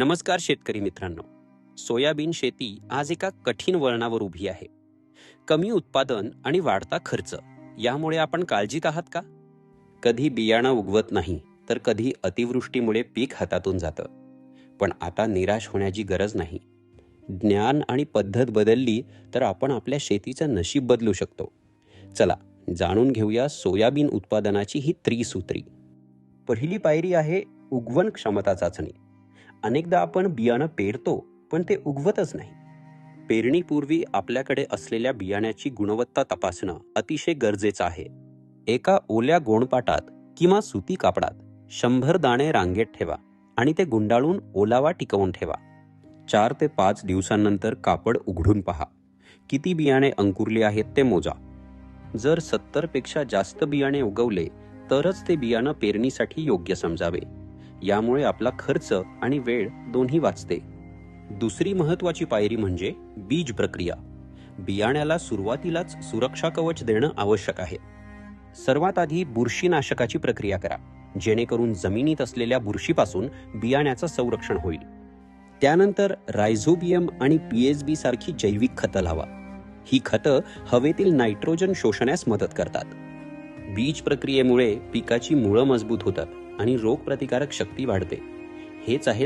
नमस्कार शेतकरी मित्रांनो. सोयाबीन शेती आज एका कठीण वळणावर उभी आहे. कमी उत्पादन आणि वाढता खर्च यामुळे आपण काळजीत आहात का? कधी बियाणं उगवत नाही तर कधी अतिवृष्टीमुळे पीक हातातून जातं. पण आता निराश होण्याची गरज नाही. ज्ञान आणि पद्धत बदलली तर आपण आपल्या शेतीचं नशीब बदलू शकतो. चला जाणून घेऊया सोयाबीन उत्पादनाची ही त्रिसूत्री. पहिली पायरी आहे उगवण क्षमता चाचणी. अनेकदा आपण बियाणं पेरतो पण ते उगवतच नाही. पेरणीपूर्वी आपल्याकडे असलेल्या बियाण्याची गुणवत्ता तपासणं अतिशय गरजेचं आहे. एका ओल्या गोणपाटात किंवा सुती कापडात 100 दाणे रांगेत ठेवा आणि ते गुंडाळून ओलावा टिकवून ठेवा. 4 ते 5 दिवसांनंतर कापड उघडून पहा. किती बियाणे अंकुरले आहेत ते मोजा. जर 70 पेक्षा जास्त बियाणे उगवले तरच ते बियाणं पेरणीसाठी योग्य समजावे. यामुळे आपला खर्च आणि वेळ दोन्ही वाचते. दुसरी महत्वाची पायरी म्हणजे बीज प्रक्रिया. बियाण्याला सुरुवातीलाच सुरक्षा कवच देणं आवश्यक आहे. सर्वात आधी बुरशीनाशकाची प्रक्रिया करा, जेणेकरून जमिनीत असलेल्या बुरशीपासून बियाण्याचं संरक्षण होईल. त्यानंतर रायझोबियम आणि पीएसबी सारखी जैविक खतं लावा. ही खतं हवेतील नायट्रोजन शोषण्यास मदत करतात. बीज प्रक्रियेमुळे पिकाची मुळं मजबूत होतात आणि रोगप्रतिकारक शक्ती वाढते. हेच आहे